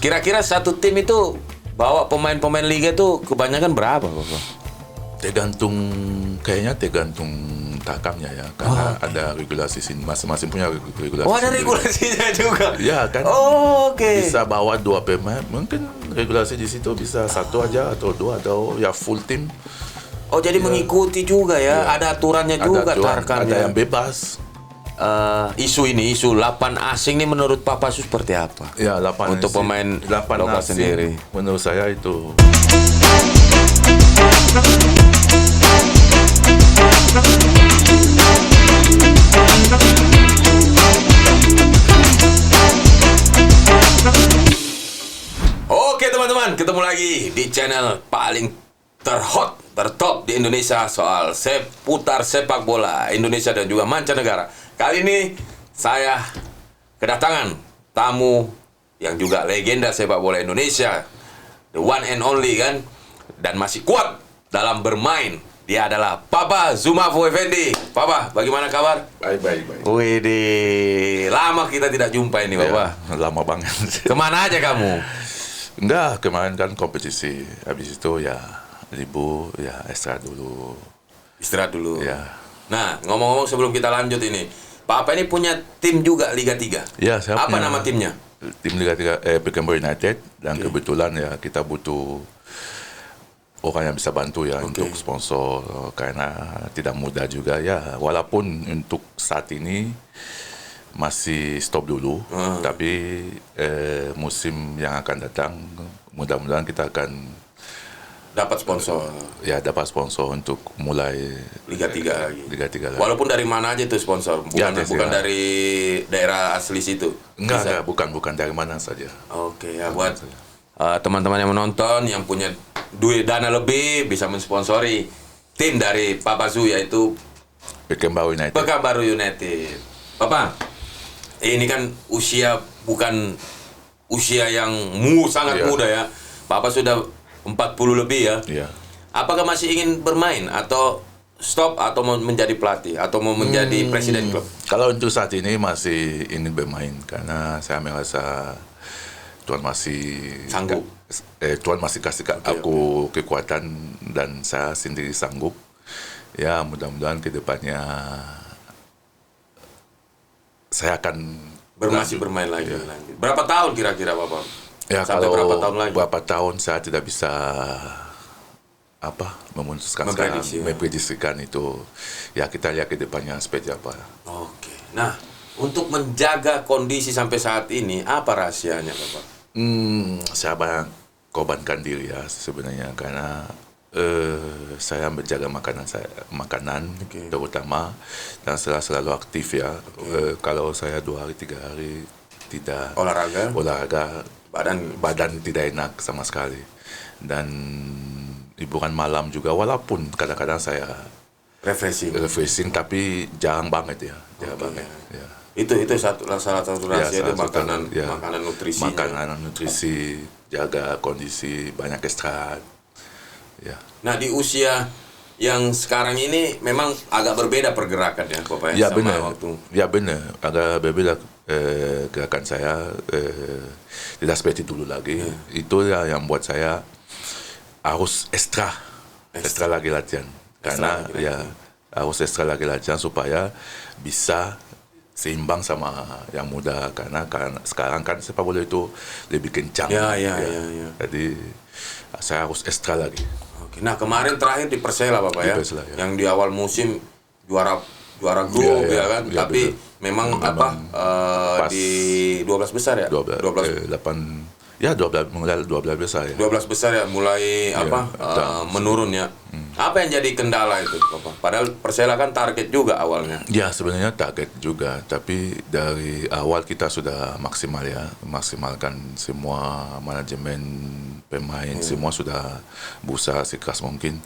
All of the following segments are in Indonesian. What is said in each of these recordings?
Kira-kira satu tim itu bawa pemain-pemain liga tuh kebanyakan berapa, Bapak? Kayaknya tergantung takamnya ya, karena ada regulasi sini, masing-masing punya regulasi. Oh, ada sendiri. regulasinya juga. Ya kan. Oh, oke. Bisa bawa 2 pemain, mungkin regulasi di situ bisa 1 aja atau 2 atau ya full tim. Oh, jadi mengikuti juga ya. Ada aturannya juga, Tarkam ada ya. yang bebas. Isu 8 asing ini menurut Pak Pasu seperti apa? Ya, 8 untuk pemain 8 lokal asing, sendiri. menurut saya itu Oke teman-teman, ketemu lagi di channel paling terhot, tertop di Indonesia soal seputar sepak bola Indonesia dan juga mancanegara. Kali ini saya kedatangan tamu yang juga legenda sepak bola Indonesia, the one and only kan, dan masih kuat dalam bermain. Dia adalah Papa Zoumafo Effendi. Papa, bagaimana kabar? baik. Widih, lama kita tidak jumpa ini, Bapak. Ya, lama banget. Kemana aja kamu? Enggak, kemarin kan kompetisi. Habis itu ya libur, ya istirahat dulu. Istirahat dulu. Ya. Nah, ngomong-ngomong sebelum kita lanjut ini, Papa ini punya tim juga Liga 3. Ya, saya Apa punya nama timnya? Tim Liga 3 Pekanbaru United, dan kebetulan ya kita butuh orang yang bisa bantu ya untuk sponsor, karena tidak mudah juga ya, walaupun untuk saat ini masih stop dulu, tapi musim yang akan datang mudah-mudahan kita akan Dapat sponsor dapat sponsor untuk mulai Liga 3 lagi. Liga 3 lagi. Walaupun dari mana aja itu sponsor? Bukan dari daerah asli situ. Enggak, bukan dari mana saja. Oke, ya buat teman-teman yang menonton yang punya duit dana lebih bisa mensponsori tim dari Papa Zu, yaitu Pekanbaru United. Pekanbaru United. Papa, ini kan bukan usia yang sangat muda ya. Papa sudah 40 lebih ya. Iya. Apakah masih ingin bermain atau stop atau mau menjadi pelatih atau mau menjadi presiden klub? Kalau untuk saat ini masih ingin bermain, karena saya merasa Tuhan masih Sanggup. Tuhan masih kasih aku kekuatan dan saya sendiri sanggup. Ya, mudah-mudahan ke depannya saya akan Masih bermain lagi. Berapa tahun kira-kira Bapak? Ya, Sampai kalau berapa tahun lagi? berapa tahun saya tidak bisa memutuskan memprediksikan itu. Ya, kita lihat ke depannya seperti apa. Oke. Nah, untuk menjaga kondisi sampai saat ini apa rahasianya Bapak? Saya banyak korbankan diri ya sebenarnya, karena saya menjaga makanan terutama, dan selalu aktif ya. Kalau saya 2 hari 3 hari tidak olahraga, badan tidak enak sama sekali, dan hiburan malam juga, walaupun kadang-kadang saya refreshing tapi jarang banget ya. Itu salah satu rahasia itu makanan nutrisinya. Makanan nutrisi, jaga kondisi, banyak istirahat. Ya. Nah, di usia yang sekarang ini memang agak berbeda pergerakan ya, Bapak Ya, sama benar. waktu. Ya, benar. Agak berbeda gerakan saya, tidak seperti dulu lagi. Itu ya yang buat saya harus ekstra lagi latihan. Karena harus ekstra lagi latihan supaya bisa seimbang sama yang muda, karena sekarang kan sepak bola itu lebih kencang. Ya. Jadi saya harus ekstra lagi. Oke. Nah, kemarin terakhir di Persela Bapak ya, Persela, ya. yang di awal musim juara grup ya kan, tapi memang di 12 besar ya? 12 mulai 12 besar ya. 12 besar ya mulai menurun ya. Apa yang jadi kendala itu Bapak? Padahal Persela kan target juga awalnya. Ya, sebenarnya target juga, tapi dari awal kita sudah maksimalkan semua manajemen, pemain, semua sudah berusaha sekeras mungkin.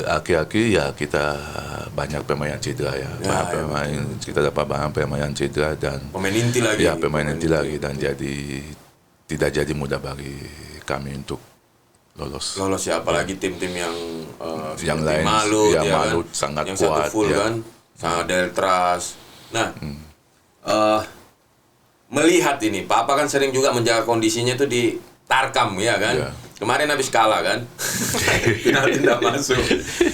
Akhir-akhir ya kita banyak pemain yang cedera ya. Kita dapat banyak pemain yang cedera, dan pemain inti lagi. Ya, pemain inti lagi, dan jadi tidak jadi mudah bagi kami untuk lolos ya, apalagi tim-tim yang lain, Malut, Malut kan? sangat yang kuat satu full ya. kan, sangat Deltras. Nah, melihat ini, Papa kan sering juga menjaga kondisinya itu di Tarkam ya kan. Iya. Kemarin habis kalah kan, penalti tidak masuk.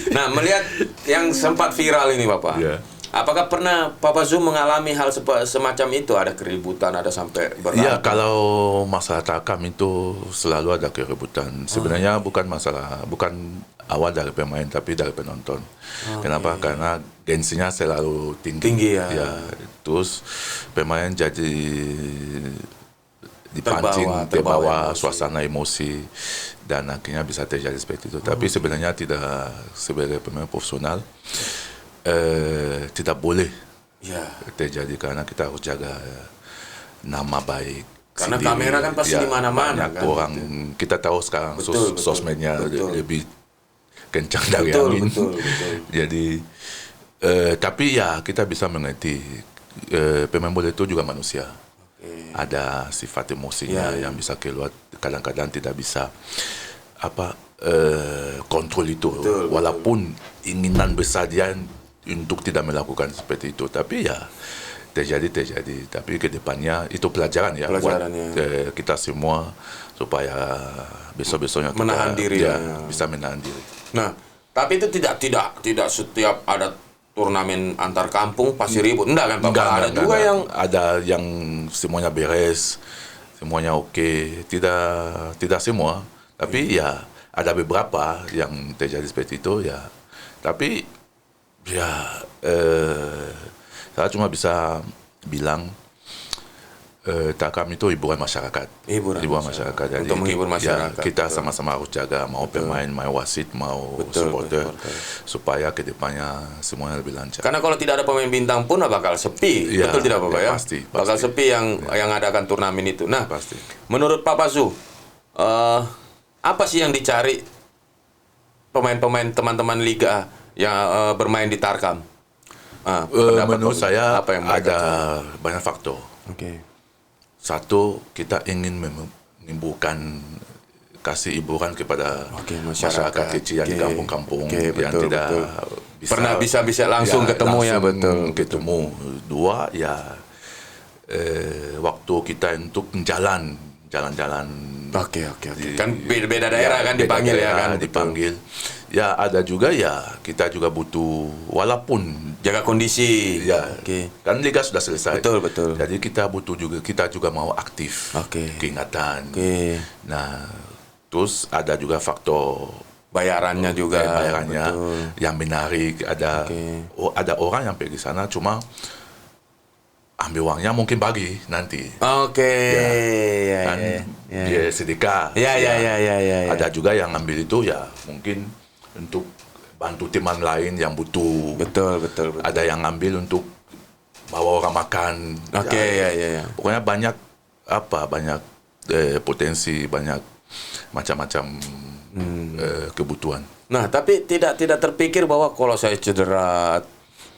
Nah melihat yang sempat viral ini Papa, Iya. apakah pernah Papa Zoom mengalami hal semacam itu? Ada keributan, ada sampai berantem? Ya, kalau masalah Tarkam itu selalu ada keributan. Sebenarnya bukan awal dari pemain, tapi dari penonton. Kenapa? Karena gengsinya selalu tinggi. Tinggi, ya. Terus pemain jadi dipancing, terbawa suasana emosi, dan akhirnya bisa terjadi seperti itu. Tapi sebenarnya tidak, sebagai pemain profesional tidak boleh terjadi, karena kita harus jaga nama baik. Karena sendiri. kamera kan pasti di mana-mana Banyak kan. orang kita tahu sekarang sosmednya lebih kencang dari Betul, angin. betul. Jadi tapi ya kita bisa mengerti pemain bola itu juga manusia. Ada sifat emosinya yang bisa keluar, kadang-kadang tidak bisa kontrol itu. Walaupun inginan besar dia untuk tidak melakukan seperti itu, tapi ya terjadi. Tapi ke depannya itu pelajaran buat kita semua, supaya besok-besoknya kita menahan diri bisa menahan diri. Nah, tapi itu tidak setiap ada turnamen antar kampung pasti ribut. Enggak kan Pak? Ada yang semuanya beres, semuanya oke. Tidak semua, tapi ya ada beberapa yang terjadi seperti itu ya. Tapi ya saya cuma bisa bilang Tarkam itu hiburan masyarakat. Hiburan masyarakat. Jadi untuk menghibur masyarakat. Kita sama-sama harus jaga, mau pemain, mau wasit, mau supporter, supaya kedepannya semuanya lebih lancar. Karena kalau tidak ada pemain bintang pun bakal sepi. Ya, betul tidak Bapak ya? Pasti. Bakal sepi yang adakan turnamen itu. Nah, pasti. Menurut Papa Zu, apa sih yang dicari pemain-pemain teman-teman liga yang bermain di Tarkam? Menurut saya apa yang ada banyak faktor. Satu, kita ingin menimbulkan, kasih hiburan kepada masyarakat kecil yang di kampung-kampung yang tidak bisa langsung ketemu ketemu. Dua, ya waktu kita untuk jalan-jalan. Kan beda daerah kan dipanggil dipanggil. Ya ada juga kita juga butuh, walaupun jaga kondisi. Kan liga sudah selesai. Betul. Jadi kita juga mau aktif. Keingatan. Nah, terus ada juga faktor bayarannya juga. Yang menarik. Ada orang yang pergi sana cuma ambil uangnya, mungkin bagi nanti. Dia sedekah. Ada juga yang ambil itu mungkin untuk bantu teman lain yang butuh. Betul. Ada yang ambil untuk bawa orang makan. Pokoknya banyak potensi, banyak macam-macam kebutuhan. Nah, tapi tidak terpikir bahwa kalau saya cedera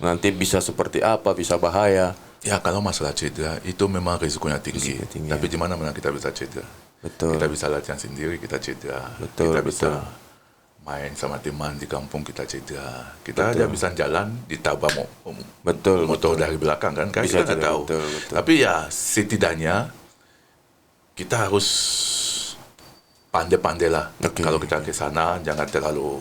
nanti bisa seperti apa, bisa bahaya. Ya, kalau masalah cedera itu memang risikonya tinggi. Tapi di mana-mana kita bisa cedera. Kita bisa latihan sendiri, kita cedera. Kita bisa main sama teman di kampung, kita cedera. Kita aja bisa jalan ditabrak motor dari belakang kan kita tidak tahu. Tapi ya setidaknya kita harus pandai-pandai lah. Kalau kita ke sana jangan terlalu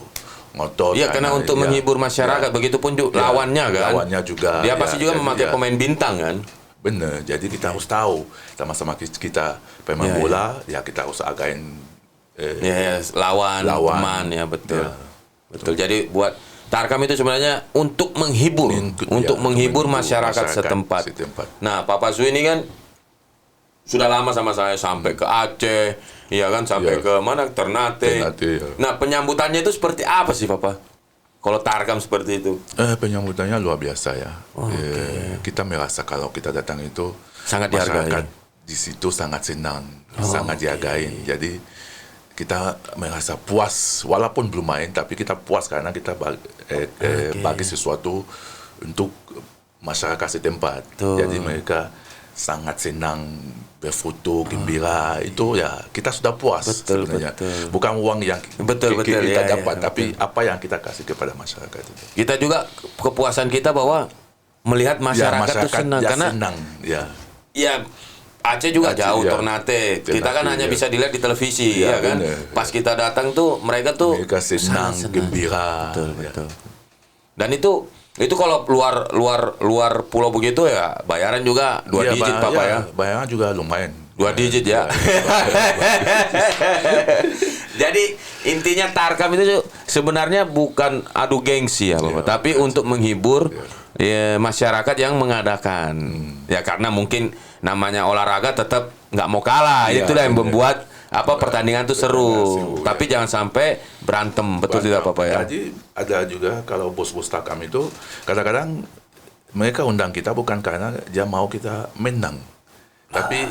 ngotot. Iya, karena untuk menghibur masyarakat, begitupun juga lawannya kan. Lawannya juga. Dia pasti juga memakai pemain bintang kan. Benar. Jadi kita harus tahu sama-sama kita pemain bola, kita harus again lawan teman betul. Jadi buat Tarkam itu sebenarnya untuk menghibur, menghibur masyarakat setempat. Nah, Papa Zu ini kan sudah lama sama saya, sampai ke Aceh, sampai ke mana, Ternate. Nah, penyambutannya itu seperti apa sih, Papa? Kalau Tarkam seperti itu? Penyambutannya luar biasa ya. Kita merasa kalau kita datang itu sangat dihargai. Di situ sangat senang, sangat dihargai. Jadi kita merasa puas, walaupun belum main, tapi kita puas karena kita bagi sesuatu untuk masyarakat setempat. Jadi mereka sangat senang, berfoto, gembira. Itu kita sudah puas sebenarnya. Bukan uang yang kita dapat, tapi apa yang kita kasih kepada masyarakat itu. Kita juga kepuasan kita bahwa melihat masyarakat itu senang, karena Aceh juga Aceh, jauh ya. Ternate. Kita kan Ternate, hanya ya. bisa dilihat di televisi, Ya, ya kan. bener. Pas kita datang tuh mereka tuh Mereka senang, sangat gembira. Betul, Ya. betul. Dan itu kalau luar pulau begitu ya bayaran juga 2 Iya, digit Papa ya. Bayaran juga lumayan. 2 digit ya. Jadi intinya Tarkam itu sebenarnya bukan adu gengsi ya Bapak, tapi untuk menghibur masyarakat yang mengadakan. Ya karena mungkin namanya olahraga tetap nggak mau kalah. Iya, Itulah yang bener. membuat pertandingan itu seru. seru, Tapi jangan sampai berantem, betul tidak Bapak ya? Jadi ada juga kalau bos-bos Tarkam itu kadang-kadang mereka undang kita bukan karena dia mau kita menang, tapi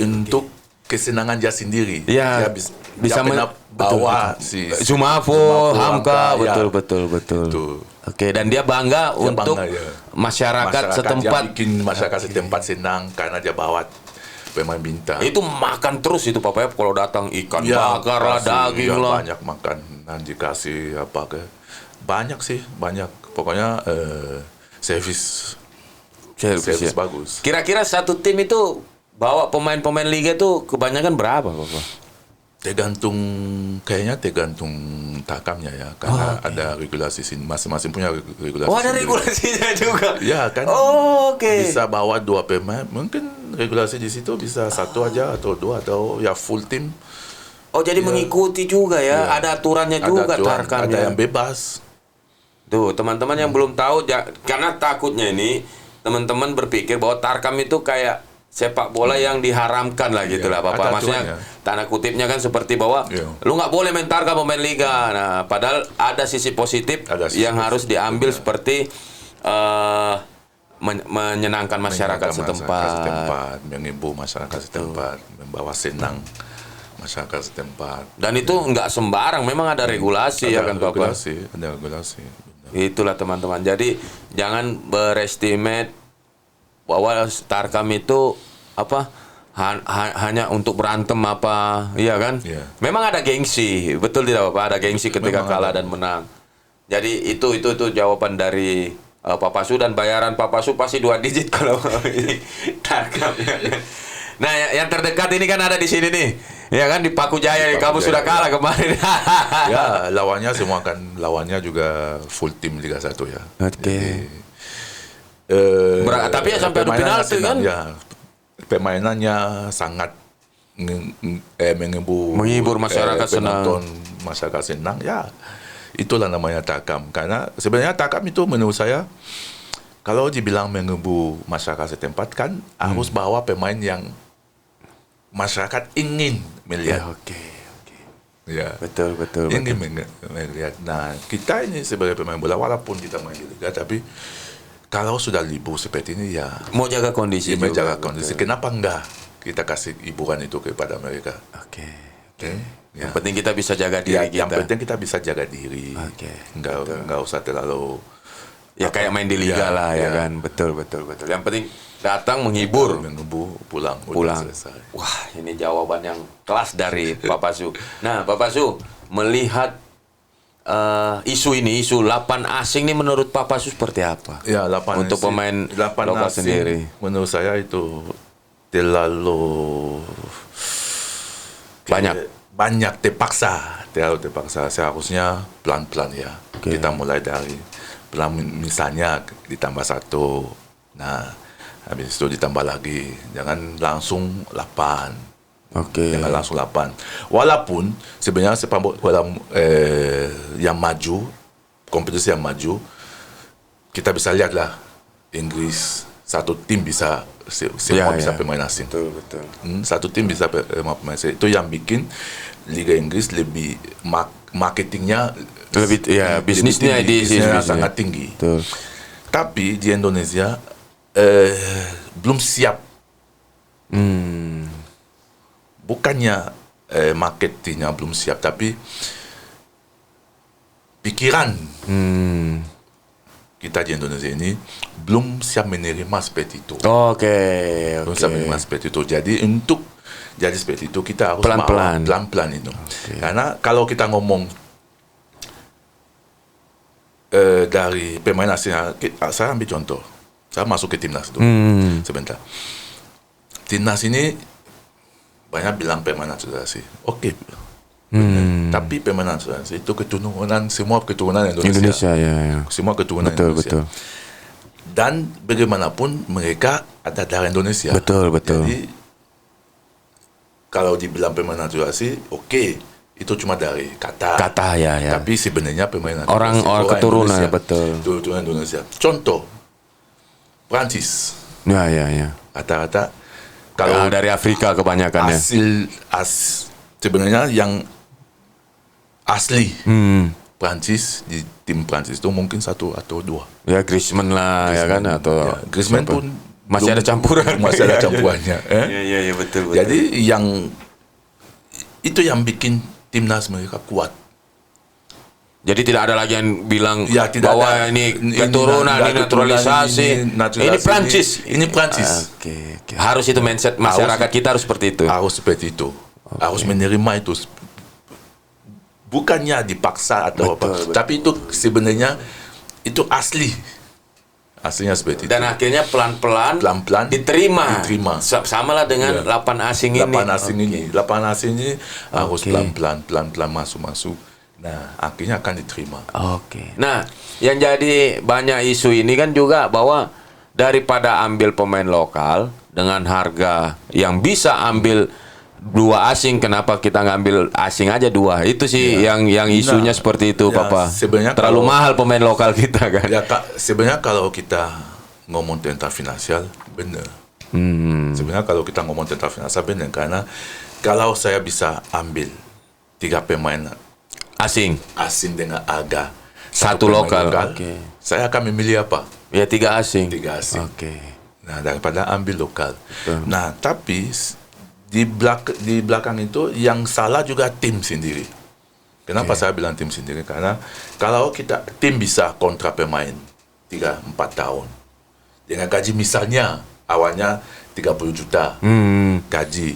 untuk kesenangan dia sendiri. Iya, Dia bisa dia pernah bawa si Sumafo, Hamka, ya. betul. Itu. Oke, dan dia bangga Dia untuk bangga, ya. masyarakat setempat. Dia bikin masyarakat setempat senang karena dia bawa pemain bintang. Itu makan terus itu Papa ya kalau datang ikan Ya, bakar lah, kasih, daging ya, lah. banyak makan dan dikasih apa ke banyak sih, banyak. Pokoknya servis Servis ya. bagus. Kira-kira satu tim itu bawa pemain-pemain liga itu kebanyakan berapa Papa? Kayaknya tergantung Tarkamnya ya, karena ada regulasi sini, masing-masing punya regulasi. Oh, ada sendiri. regulasinya juga. Ya kan. Oh, oke. Bisa bawa 2 pemain, mungkin regulasi di situ bisa 1 aja atau 2 atau ya full tim. Oh, jadi mengikuti juga ya. Ya. Ada aturannya juga Tarkam ada ya. yang bebas. Tuh, teman-teman yang belum tahu karena takutnya ini teman-teman berpikir bahwa Tarkam itu kayak sepak bola yang diharamkan lah gitu lah Bapak. ada Maksudnya aturannya. tanda kutipnya kan seperti bahwa Iya. lu nggak boleh main Tarkam pemain liga. Nah, padahal ada sisi positif Ada sisi yang harus positif, diambil ya. seperti menyenangkan masyarakat setempat. menghibur masyarakat setempat, membawa senang masyarakat setempat. Dan itu nggak sembarang, memang ada regulasi ya kan Bapak. Ada regulasi. Itulah teman-teman. Jadi jangan berestimate bahwa Tarkam itu hanya untuk berantem apa, iya kan? Iya. Memang ada gengsi, betul tidak Bapak? Ada gengsi ketika Memang kalah ada. dan menang. Jadi itu jawaban dari Papa Su, dan bayaran Papa Su pasti 2 digit kalau ini Tarkam. Nah, yang terdekat ini kan ada di sini nih. Ya kan di Paku Jaya, Di Paku kamu Jaya, sudah kalah ya. kemarin. Ya, lawannya juga full tim Liga 1 ya. Oke. Jadi, Tapi ya sampai adu permainannya penalti senang, kan? ya, permainannya sangat Menghibur masyarakat senang. penonton, masyarakat senang. Ya, itulah namanya Tarkam. Karena sebenarnya Tarkam itu menurut saya, kalau dibilang menghibur masyarakat setempat kan harus bawa pemain yang masyarakat ingin melihat. Oke. Ya. Betul. Ingin melihat. Nah, kita ini sebagai pemain bola walaupun kita main di liga, tapi kalau sudah libur seperti ini ya Mau jaga kondisi juga. menjaga kondisi. Kenapa enggak kita kasih hiburan itu kepada mereka? Oke. Ya. Yang penting kita bisa jaga Ya, diri yang kita. penting kita bisa jaga diri. Oke, Enggak usah terlalu Ya kayak main di liga Ya, lah ya ya. kan. Betul. Yang penting datang menghibur. menunggu pulang. Udah Pulang. selesai. Wah, ini jawaban yang kelas dari Papa Su. Nah, Papa Su, melihat isu 8 asing ini menurut Papa Su seperti apa? Ya, 8 Untuk pemain lokal sendiri. Menurut saya itu terlalu banyak terlalu terpaksa. Seharusnya pelan-pelan ya. Oke. Kita mulai dari pelan, misalnya ditambah 1. Nah, habis itu ditambah lagi. Jangan langsung 8. Oke. Jangan langsung 8. Walaupun sebenarnya sepak bola yang maju, kompetisi yang maju, kita bisa lihat lah Inggris, satu tim bisa semua bisa pemain asing. Betul. Satu tim bisa pemain asing. Itu yang bikin Liga Inggris lebih marketingnya Lebih bisnisnya tinggi, bisnisnya bisnisnya sangat tinggi. Betul. Tapi di Indonesia belum siap. Bukannya marketingnya belum siap, tapi pikiran kita di Indonesia ini belum siap menerima seperti itu. Oke. Belum siap menerima seperti itu. Jadi untuk jadi seperti itu kita harus Pelan-pelan. pelan-pelan itu. Karena kalau kita ngomong dari pemain asing, saya ambil contoh. Saya masuk ke timnas itu sebentar. timnas ini banyak bilang pemain naturalisasi. Oke. Tapi pemain naturalisasi itu semua keturunan Indonesia. Ya. Semua keturunan Indonesia. Betul. Dan bagaimanapun mereka ada darah Indonesia. Betul. Jadi kalau dibilang pemain naturalisasi, oke, itu cuma dari kata. Ya. Tapi sebenarnya pemain naturalisasi Orang keturunan, Indonesia. betul. Keturunan Indonesia. Contoh, Prancis. Ya. Rata-rata kalau Dari Afrika kebanyakan ya. Sebenarnya yang asli Hmm. Prancis, di tim Prancis itu mungkin 1 atau 2. Ya Griezmann lah ya kan, atau Griezmann siapa? pun masih ada campuran. Masih ada campurannya. Iya betul. Jadi itu yang bikin timnas mereka kuat. Jadi tidak ada lagi yang bilang Ya, tidak bahwa ada. ini keturunan, ini naturalisasi. Ini Prancis. Ini Prancis. Oke. Harus itu mindset masyarakat kita harus seperti itu. Harus seperti itu. Harus menerima itu. Bukannya dipaksa atau Betul. tapi itu sebenarnya itu asli. Aslinya seperti Dan itu. akhirnya pelan-pelan diterima. Sama lah dengan 8 asing ini. 8 asing ini. 8 asing ini harus Oke. pelan-pelan masuk. Nah, akhirnya akan diterima. Oke. Nah, yang jadi banyak isu ini kan juga bahwa daripada ambil pemain lokal dengan harga yang bisa ambil 2 asing, kenapa kita ngambil asing aja 2? Itu sih yang isunya seperti itu, Papa. Sebenarnya Terlalu kalau- mahal pemain lokal kita kan. Ya, sebenarnya kalau kita ngomong tentang finansial, benar. Sebenarnya kalau kita ngomong tentang finansial, benar. Karena kalau saya bisa ambil 3 pemain Asing. dengan harga Satu pemain lokal. Oke. saya akan memilih apa? Ya 3 asing. 3 asing. Oke. Nah, daripada ambil lokal. Betul. Nah, tapi di belakang itu yang salah juga tim sendiri. Kenapa saya bilang tim sendiri? Karena kalau tim bisa kontrak pemain 3-4 tahun dengan gaji misalnya awalnya 30 juta gaji.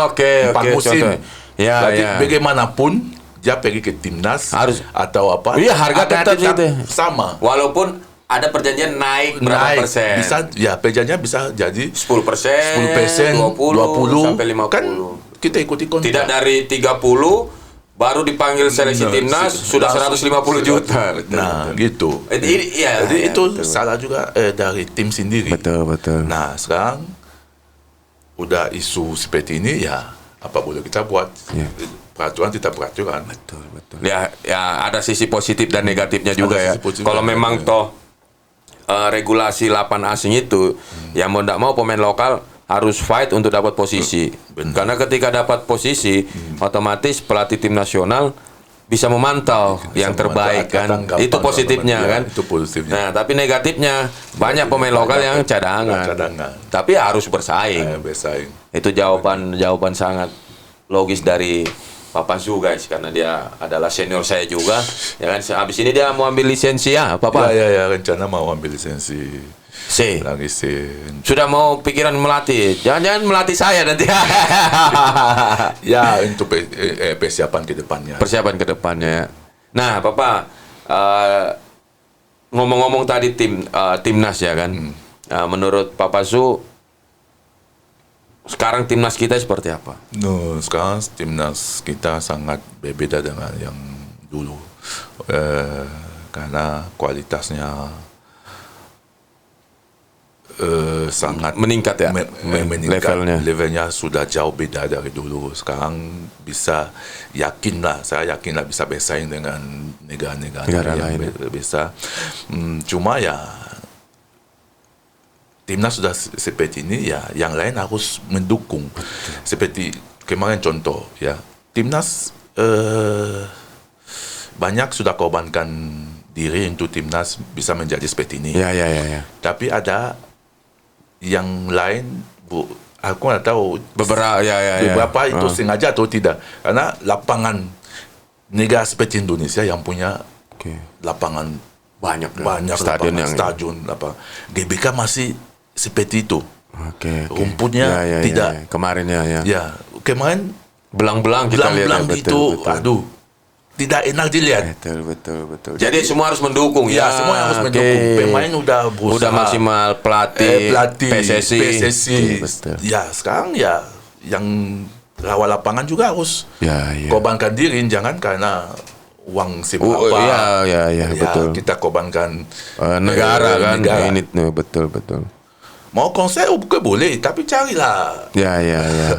Oke. 4 musim. Contoh. Ya, Berarti ya. bagaimanapun dia pergi ke timnas Harus. atau apa? Iya, harga akan tetap gitu. sama. Walaupun ada perjanjian naik berapa persen? Bisa, ya perjanjiannya bisa jadi 10%, 20 sampai 50. kan kita ikuti kontrak. Tidak dari 30 baru dipanggil seleksi Nah, timnas sudah 150 juta. Nah, gitu. Iya, Jadi iya, itu betul. salah juga dari tim sendiri. Betul. Nah, sekarang udah isu seperti ini, ya apa boleh kita buat? Iya. Peraturan tidak peraturan. Betul. Ya ada sisi positif dan negatifnya juga ya. sisi positif Kalau dan memang negatif. toh regulasi 8 asing itu, ya mau tidak mau pemain lokal harus fight untuk dapat posisi. Benar. Karena ketika dapat posisi, otomatis pelatih tim nasional bisa memantau yang terbaik kan. Gampang, Itu positifnya ya, kan. itu positifnya. Nah, tapi negatifnya banyak pemain lokal yang cadangan. Tapi harus bersaing. Bersaing. Itu jawaban sangat logis dari Papa Zu, guys, karena dia adalah senior saya juga. Ya kan, habis ini dia mau ambil lisensi ya, Papa. Ya, rencana mau ambil lisensi C. lagi sih. Sudah mau pikiran melatih. Jangan melatih saya nanti. Ya, untuk persiapan ke depannya. Persiapan ke depannya. Nah, Papa, ngomong-ngomong tadi timnas ya kan. Menurut Papa Zu, sekarang timnas kita seperti apa? Sekarang timnas kita sangat berbeda dengan yang dulu. Karena kualitasnya sangat Meningkat ya? meningkat. Levelnya. Levelnya sudah jauh beda dari dulu. Sekarang saya yakinlah bisa bersaing dengan negara-negara yang lain. bisa. Cuma ya timnas sudah seperti ini, ya yang lain harus mendukung. Seperti kemarin contoh ya, timnas banyak sudah korbankan diri untuk timnas bisa menjadi seperti ini. Ya. Tapi ada yang lain, aku nggak tahu beberapa itu sengaja atau tidak, karena lapangan negara seperti Indonesia yang punya lapangan banyak stadion GBK masih seperti itu. Rumputnya tidak. Kemarin ya. Ya, kemarin Belang-belang kita lihat. belang-belang gitu. Aduh, tidak enak dilihat. Betul. Jadi semua harus mendukung Ya, semua harus mendukung. Pemain udah berusaha. Udah maksimal, pelatih PSSI. Betul. Ya, sekarang ya yang rawat lapangan juga harus Ya. korbankan diri, jangan karena uang seberapa. Ya, betul. Kita korbankan Negara kan. negara. Ini betul. Mau konser boleh, tapi carilah Ya.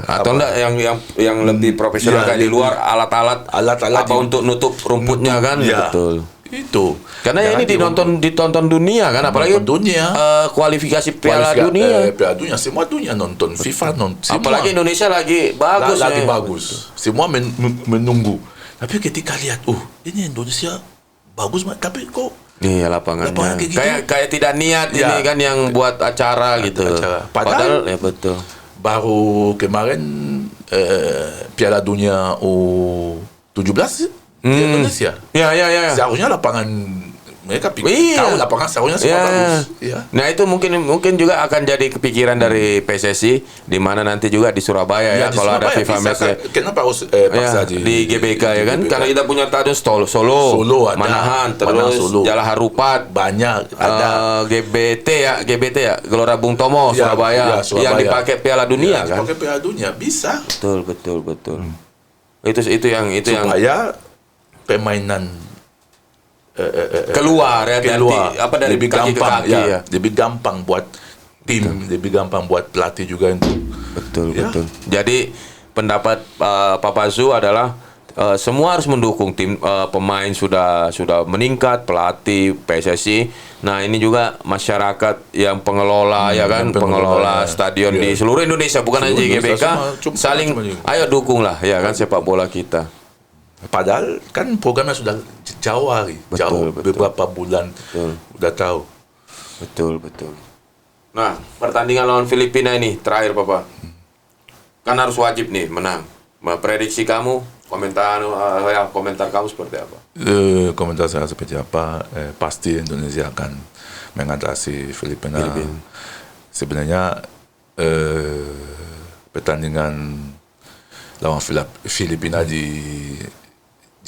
Atau enggak yang lebih profesional Ya, kayak di luar alat-alat alat-alat apa untuk nutup rumputnya kan. Ya. Betul. Itu. Karena Jangan ini ditonton dunia kan, apalagi Nonton dunia. kualifikasi Piala Dunia. Piala Dunia, semua dunia nonton, FIFA nonton. Semua. Apalagi Indonesia lagi bagus lagi ya. bagus. Semua menunggu. Tapi ketika lihat, ini Indonesia bagus, tapi kok Iya lapangannya. Lapangan kayak gitu. Kayak tidak niat Ya. ini kan yang buat acara gitu. acara. Padahal ya betul. baru kemarin Piala Dunia U17 di Indonesia. Ya. Seharusnya lapangan mereka Iya. tahu lapangan seharusnya semua bagus. Ya. Nah itu mungkin juga akan jadi kepikiran dari PSSI di mana nanti juga di Surabaya ya, di kalau ada Surabaya FIFA bisa, match ya. kenapa harus Ya, paksa di GBK ya kan, GBK? karena kita punya stadion Solo, Solo ada. Manahan, Manahan, terus Solo. Jalan Harupat, banyak ada. GBT ya, Gelora Bung Tomo, Ya, Surabaya, ya, Surabaya. yang dipakai Piala Dunia kan. Pakai Piala Dunia bisa Betul. Itu yang supaya permainan keluar ya keluar dari lebih kaki gampang ke kaki ya. lebih gampang buat tim, lebih gampang buat pelatih juga untuk Betul. Ya. Jadi pendapat Papa Zu adalah semua harus mendukung tim, pemain sudah meningkat, pelatih, PSSI. Nah, ini juga masyarakat yang pengelola ya kan, pengelola stadion Ya. di seluruh Indonesia bukan hanya Seluruh GBK, Indonesia, saling cuma- ayo dukunglah ya kan sepak bola kita. Padahal kan programnya sudah jauh hari, Betul. beberapa bulan udah tahu. Betul. Nah, pertandingan lawan Filipina ini terakhir Papa. Kan harus wajib nih menang. Prediksi kamu, komentar kamu seperti apa? Komentar saya seperti apa? Pasti Indonesia akan mengatasi Filipina. Sebenarnya pertandingan lawan Filipina di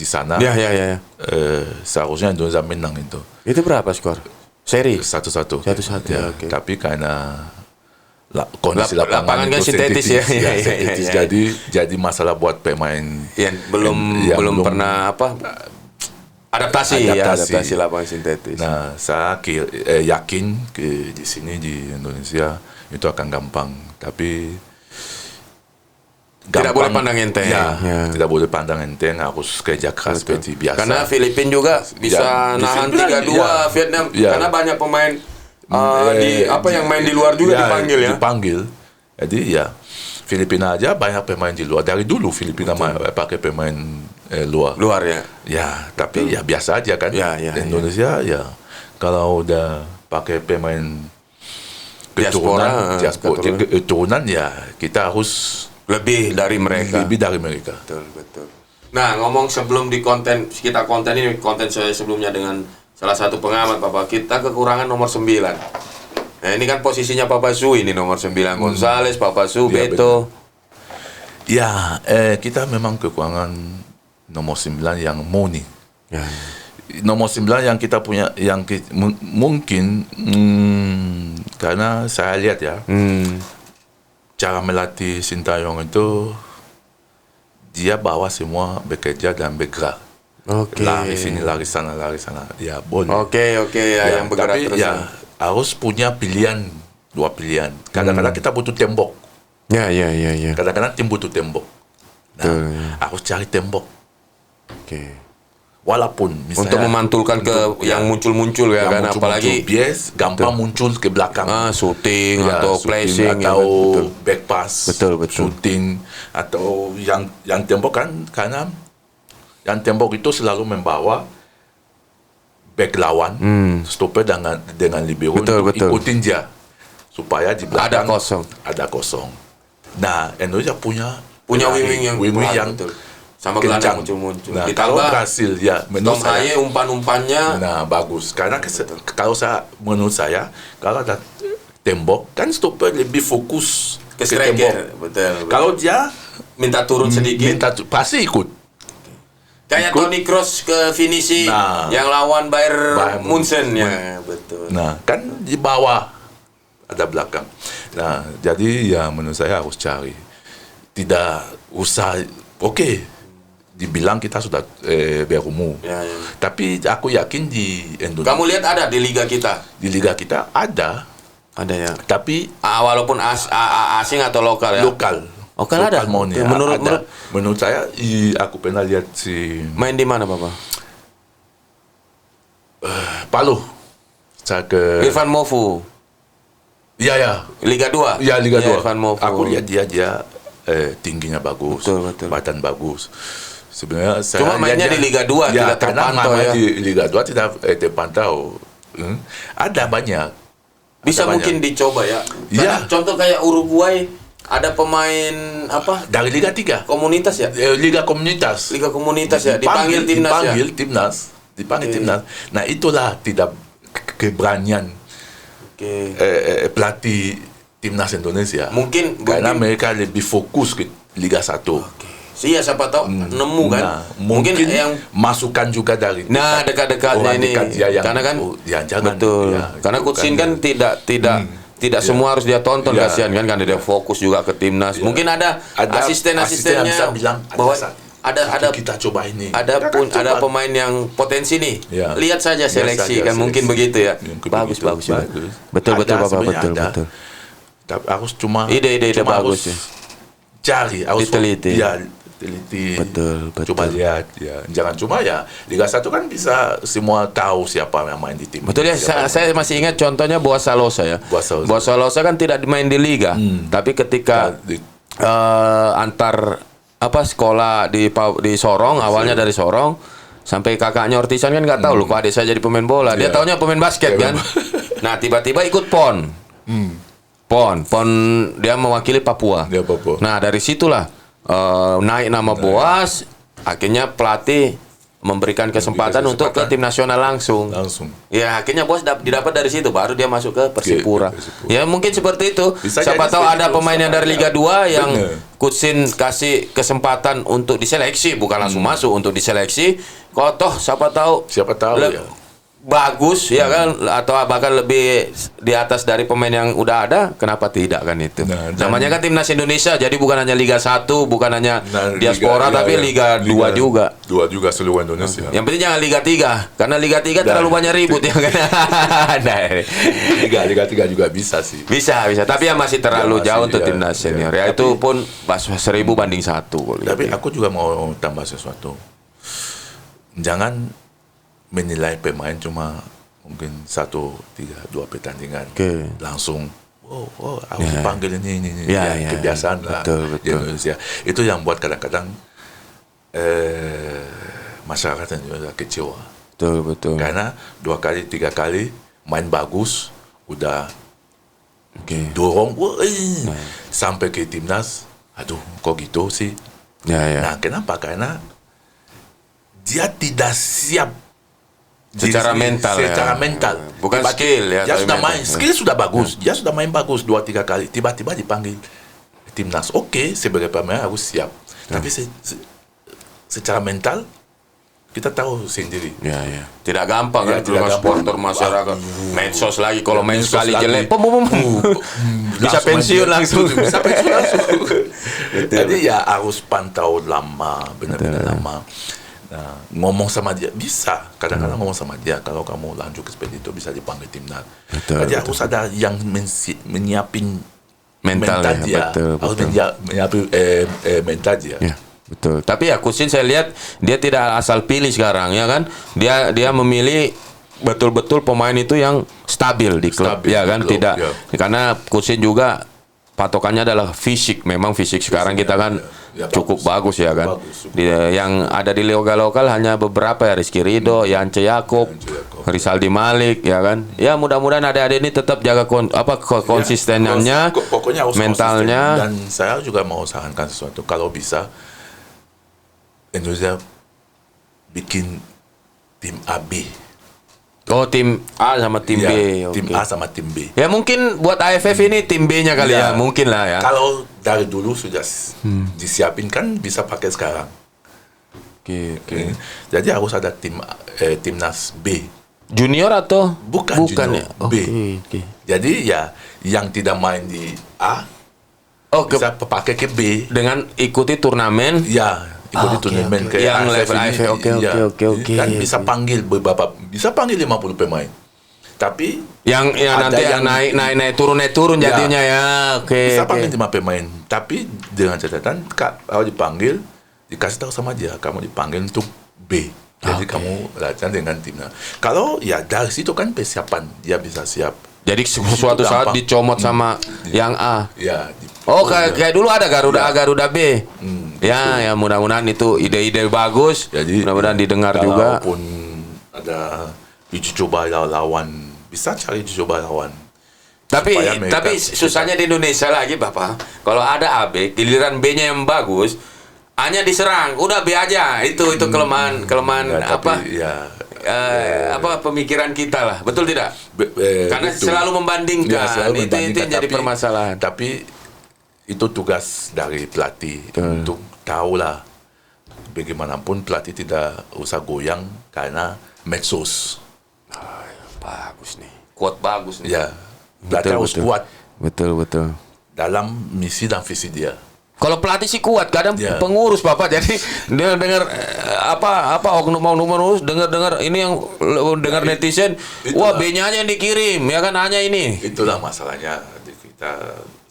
sana Ya. seharusnya Indonesia menang itu Itu berapa skor? Seri? 1-1. 1-1, Ya, oke. Tapi karena kondisi Lapangan kan itu sintetis ya. Iya. sintetis. Jadi masalah buat pemain Yang belum pernah adaptasi lapangan sintetis. Nah, saya yakin di sini di Indonesia itu akan gampang, tapi Tidak boleh pandang enteng. Ya, Ya. tidak boleh pandang enteng, harus kerja keras seperti biasa. Karena Filipina juga bisa Ya, di nahan Filipina, 3-2 ya. Vietnam Ya. karena banyak pemain yang main di luar juga dipanggil ya. Dipanggil. Jadi ya Filipina aja banyak pemain di luar. Dari dulu Filipina pakai pemain luar. Luar ya. Ya, tapi ya biasa aja kan. Ya, Indonesia ya kalau udah pakai pemain Diaspora, keturunan ya kita harus Lebih dari mereka. lebih dari mereka. Betul. Nah, ngomong sebelum kita konten saya sebelumnya dengan salah satu pengamat Papa, kita kekurangan nomor 9. Nah, ini kan posisinya Papa Zu ini nomor 9 Gonzales, Papa Zu, Iya, Beto. Ya, kita memang kekurangan nomor 9 yang Moni. Ya. Nomor 9 yang kita punya yang mungkin karena saya lihat ya cara melatih Sintayong itu dia bawa semua bekerja dan bergerak. Oke. Lari sini, lari sana. Ya boleh. Oke, ya, yang bergerak tapi terus. ya harus punya dua pilihan. Kadang-kadang kita butuh tembok. Ya. Kadang-kadang tim butuh tembok. Nah, Betul. harus cari tembok. Oke. Walaupun misalnya Untuk memantulkan ke yang muncul-muncul ya yang kan, muncul-muncul, apalagi bias gampang muncul ke belakang. shooting Ya, atau shooting placing atau ya, betul. back pass, Betul. shooting atau yang tembok kan karena yang tembok itu selalu membawa back lawan, stopper dengan libero Betul. ikutin dia supaya di belakang Ada kosong. ada kosong. Nah, Indonesia punya wing-wing yang wing-wing kuat, yang betul. Sama gelandang kencang. muncul-muncul. Nah, Ditambah kalau berhasil ya menurut Tom saya Haye umpan-umpannya nah bagus karena menurut saya kalau ada tembok kan stopper lebih fokus ke tembok. striker. Betul. Kalau dia minta turun sedikit. pasti ikut. Kayak Toni Kroos ke finisi yang lawan Bayern Munchen ya, betul. Nah, kan di bawah ada belakang. Nah, jadi ya menurut saya harus cari. Tidak usah dibilang kita sudah berumur. Ya. Tapi aku yakin di Indonesia. Kamu lihat ada di liga kita? Di liga kita ada. Ada ya. Tapi walaupun asing atau lokal ya. Lokal ada. Money, menurut saya, aku pernah lihat si main di mana, Bapak? Palu. Saya ke Irfan Mofu. Iya. Liga 2. Iya, Liga 2. Irfan Mofu. Aku lihat dia tingginya bagus, betul. badan bagus. Sebenarnya saya cuma mainnya di Liga 2 tidak terpantau ya. Di Liga 2 tidak terpantau. Ada banyak. Bisa mungkin dicoba ya. Iya. Contoh kayak Uruguay ada pemain apa? Dari Liga 3. Komunitas ya? Liga komunitas. Liga komunitas ya. Dipanggil timnas ya. Dipanggil timnas. Nah, itulah tidak keberanian pelatih timnas Indonesia. Mungkin karena mereka lebih fokus ke Liga 1. Iya, siapa tahu nemu kan. Nah, mungkin yang masukan juga dari dekat-dekatnya ini. Karena kan jangan. Betul. Ya, karena Kutsin kan tidak semua harus dia tonton, kasihan kan, karena dia fokus juga ke timnas. Mungkin ada asisten-asistennya bisa bilang bahwa ada kita coba ini. Ada pemain yang potensi nih. Ya. Lihat saja seleksi kan, mungkin begitu ya. Bagus. Betul Bapak. Tapi harus cuma ide bagus ya. Cari, harus diteliti. Betul. Coba lihat ya. Jangan cuma ya Liga 1 kan bisa semua tahu siapa yang main di tim. Betul ya, saya masih ingat contohnya Boas Salosa ya. Boas Salosa kan tidak main di liga, tapi ketika antar sekolah di Sorong, awalnya dari Sorong sampai kakaknya Ortisan kan nggak tahu loh kok adik saya jadi pemain bola. Dia taunya pemain basket kan. Nah, tiba-tiba ikut PON. PON dia mewakili Papua. Nah, dari situlah naik nama Boas, akhirnya pelatih memberikan kesempatan untuk ke tim nasional langsung. Ya, akhirnya Boas didapat dari situ, baru dia masuk ke Persipura. Ya, mungkin seperti itu. Siapa tahu ada pemain yang dari Liga 2 yang Kutsin kasih kesempatan untuk diseleksi, bukan langsung masuk, untuk diseleksi. Kok toh siapa tahu ya. Bagus ya kan, atau bahkan lebih di atas dari pemain yang udah ada, kenapa tidak kan itu. Namanya kan Timnas Indonesia, jadi bukan hanya Liga 1, bukan hanya diaspora, tapi Liga 2 juga. 2 juga seluruh Indonesia. Yang penting jangan Liga 3, karena Liga 3 terlalu banyak ribut ya kan. Liga 3 juga bisa sih. Bisa, tapi yang masih terlalu jauh untuk Timnas senior. Ya itu pun 1000 banding 1. Tapi aku juga mau tambah sesuatu. Jangan menilai pemain cuma mungkin 1, 3, 2 pertandingan langsung harus dipanggil ini kebiasaan lah di Indonesia. Itu yang buat kadang-kadang masyarakat juga kecewa. Betul. Karena 2 kali 3 kali main bagus udah dorong sampai ke timnas, aduh kok gitu sih. Nah, kenapa? Karena dia tidak siap secara mental, bukan skill ya. Dia sudah main, skill sudah bagus. Dia sudah main bagus 2-3 kali, tiba-tiba dipanggil timnas. Sebagai pemain harus siap. Tapi secara mental kita tahu sendiri. Tidak gampang kan, supporter masyarakat. Medsos lagi, kalau main sekali jelek, bisa pensiun langsung. Jadi ya harus pantau lama, benar-benar lama. Nah, ngomong sama dia bisa, kadang-kadang ngomong sama dia, kalau kamu lanjut ke seperti itu bisa dipanggil timnas. Jadi harus ada yang menyiapin mental dia, harus menyiapin mental dia. Betul. Tapi ya Kutsin saya lihat dia tidak asal pilih sekarang ya kan, dia memilih betul-betul pemain itu yang stabil di klub, ya kan, tidak karena Kutsin juga patokannya adalah fisik. Memang fisik sekarang kita kan cukup bagus ya kan. Yang ada di liga lokal hanya beberapa ya, Rizky Ridho, Yance Yakob, Rizaldi Malik ya kan. Ya mudah-mudahan adik-adik ini tetap jaga konsistenannya, pokoknya harus mentalnya. Dan saya juga mau sarankan sesuatu, kalau bisa Indonesia bikin tim AB. Tim A sama tim B. Tim A sama tim B. Ya mungkin buat AFF ini tim B-nya kali ya, mungkin lah ya. Kalau dari dulu sudah disiapin kan bisa pakai sekarang. Oke. Jadi harus ada timnas B. Junior atau Bukan junior, ya? B. Oke. Jadi ya yang tidak main di A bisa pakai ke B. Dengan ikuti turnamen. Ya, ikuti turnamen ke Yang AFF level ini, AFF. Oke. Kan bisa panggil beberapa, bisa panggil 50 pemain. Tapi Yang ada nanti yang naik turun Ya. jadinya ya. Oke. bisa panggil 5 pemain. Tapi dengan catatan kalau dipanggil dikasih tahu sama dia kamu dipanggil untuk B. Jadi kamu latihan dengan timnya. Kalau ya dari situ kan persiapan dia bisa siap. Jadi suatu saat gampang. dicomot sama yang A. Ya. Oh, kayak dulu ada Garuda B. Ya, betul. ya mudah-mudahan itu ide-ide bagus. Jadi mudah-mudahan didengar juga. Kalaupun ada uji coba lawan, bisa cari uji coba lawan. Supaya mereka Tapi susahnya di Indonesia lagi, Bapak. Kalau ada AB, giliran B-nya yang bagus, A-nya diserang, udah B aja. Itu kelemahan Ya, apa? tapi, Apa pemikiran kita lah. Betul tidak? Karena betul. selalu membandingkan. Ya, selalu itu membandingkan, yang jadi permasalahan. Tapi itu tugas dari pelatih untuk tahulah bagaimanapun pelatih tidak usah goyang karena medsos. Bagus nih. Quote bagus nih. Ya, pelatih harus kuat Betul. dalam misi dan visi dia. Kalau pelatih sih kuat, kadang Ya. pengurus Bapak. Jadi dengar apa oknum dengar ini yang dengar netizen, itulah. wah B-nya aja yang dikirim, ya kan hanya ini. Itulah masalahnya kita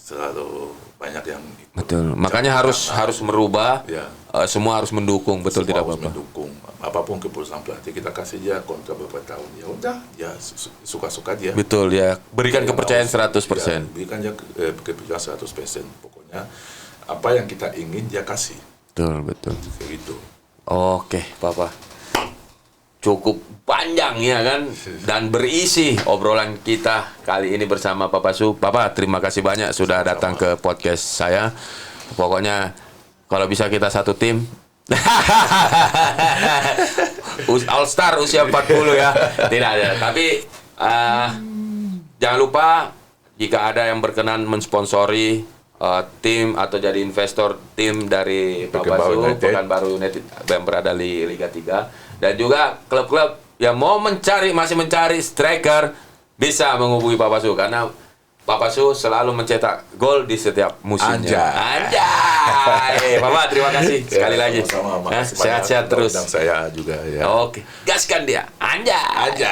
selalu banyak yang ikut. Betul. Makanya harus merubah. Ya. Semua harus mendukung, betul Semua tidak harus Bapak? mendukung apapun keputusan pelatih, kita kasih dia kontrak beberapa tahun, ya udah, ya suka-suka dia. Betul ya. Berikan Ya, kepercayaan harus- 100%. ya, berikan dia kepercayaan 100%. Pokoknya apa yang kita ingin dia kasih, Betul. kayak gitu. Oke, Bapak. Cukup panjang ya kan, dan berisi obrolan kita kali ini bersama Bapak Su. Bapak, terima kasih banyak sudah datang ke podcast saya. Pokoknya kalau bisa kita satu tim. All Star usia 40 ya. Tidak ada. Tapi jangan lupa jika ada yang berkenan mensponsori tim atau jadi investor tim dari Bapak Su, Pekanbaru United yang berada di Liga 3, dan juga klub-klub yang mau masih mencari striker bisa menghubungi Bapak Su, karena Bapak Su selalu mencetak gol di setiap musimnya. Anjay. Bapak, terima kasih sekali lagi. Sama-sama, Ya, makasih sehat-sehat banyak. terus. Dan saya juga ya. Oke, gaskan dia. Anjay.